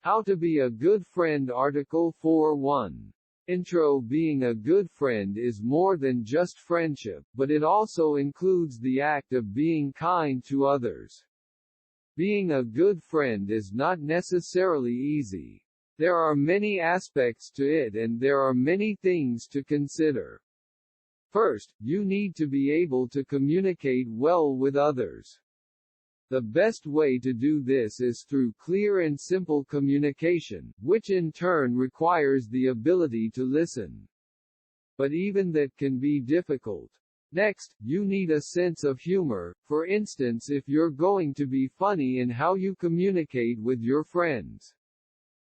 How to be a good friend. Article 4:1. Intro. Being a good friend is more than just friendship, but it also includes the act of being kind to others. Being a good friend is not necessarily easy. There are many aspects to it and there are many things to consider. First, you need to be able to communicate well with others. The best way to do this is through clear and simple communication, which in turn requires the ability to listen. But even that can be difficult. Next, you need a sense of humor, for instance if you're going to be funny in how you communicate with your friends.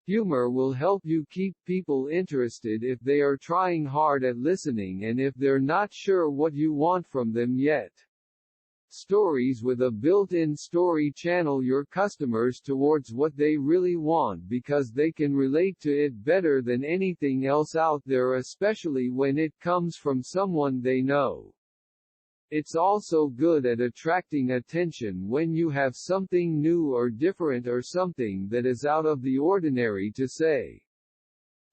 Humor will help you keep people interested if they are trying hard at listening and if they're not sure what you want from them yet. Stories with a built-in story channel your customers towards what they really want because they can relate to it better than anything else out there, especially when it comes from someone they know. It's also good at attracting attention when you have something new or different or something that is out of the ordinary to say.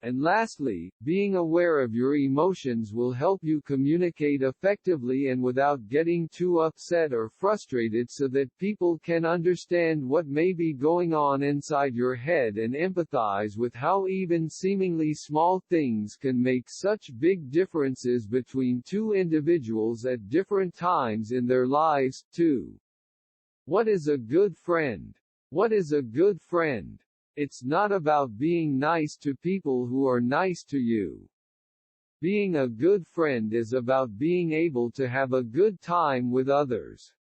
And lastly, being aware of your emotions will help you communicate effectively and without getting too upset or frustrated so that people can understand what may be going on inside your head and empathize with how even seemingly small things can make such big differences between two individuals at different times in their lives, too. What is a good friend? What is a good friend? It's not about being nice to people who are nice to you. Being a good friend is about being able to have a good time with others.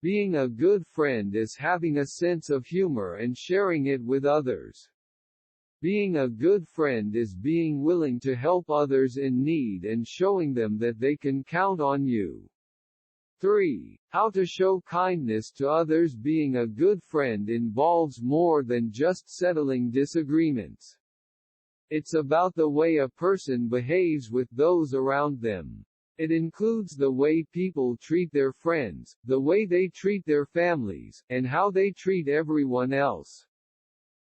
Being a good friend is having a sense of humor and sharing it with others. Being a good friend is being willing to help others in need and showing them that they can count on you. 3. How to show kindness to others. Being a good friend involves more than just settling disagreements. It's about the way a person behaves with those around them. It includes the way people treat their friends, the way they treat their families, and how they treat everyone else.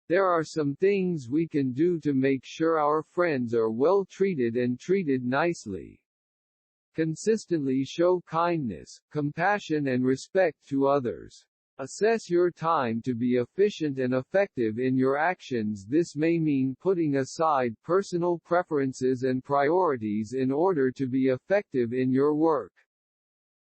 There are some things we can do to make sure our friends are well treated and treated nicely. Consistently show kindness, compassion and respect to others. Assess your time to be efficient and effective in your actions. This may mean putting aside personal preferences and priorities in order to be effective in your work.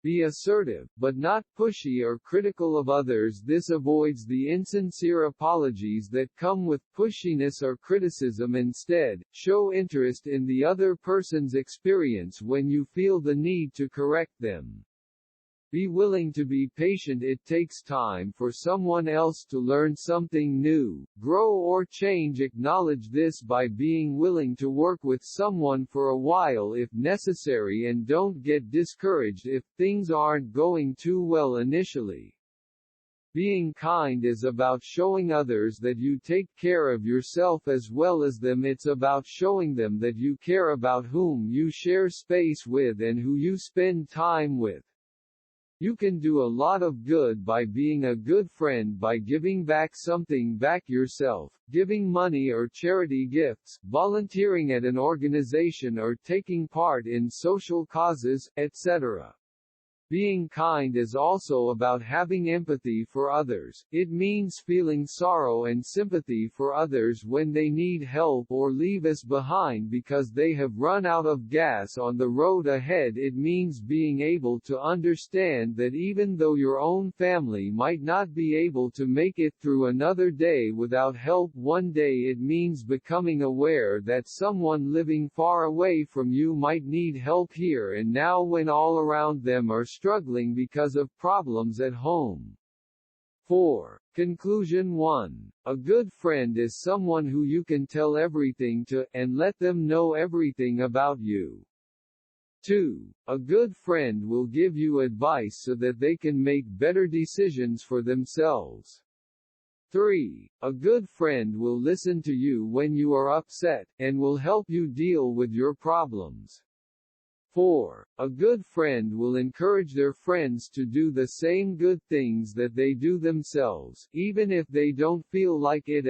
Be assertive, but not pushy or critical of others. This avoids the insincere apologies that come with pushiness or criticism. Instead, show interest in the other person's experience when you feel the need to correct them. Be willing to be patient. It takes time for someone else to learn something new, grow or change. Acknowledge this by being willing to work with someone for a while if necessary, and don't get discouraged if things aren't going too well initially. Being kind is about showing others that you take care of yourself as well as them. It's about showing them that you care about whom you share space with and who you spend time with. You can do a lot of good by being a good friend by giving back something back yourself, giving money or charity gifts, volunteering at an organization or taking part in social causes, etc. Being kind is also about having empathy for others. It means feeling sorrow and sympathy for others when they need help or leave us behind because they have run out of gas on the road ahead. It means being able to understand that even though your own family might not be able to make it through another day without help one day, it means becoming aware that someone living far away from you might need help here and now when all around them are struggling because of problems at home. 4. Conclusion 1. A good friend is someone who you can tell everything to, and let them know everything about you. 2. A good friend will give you advice so that they can make better decisions for themselves. 3. A good friend will listen to you when you are upset, and will help you deal with your problems. 4. A good friend will encourage their friends to do the same good things that they do themselves, even if they don't feel like it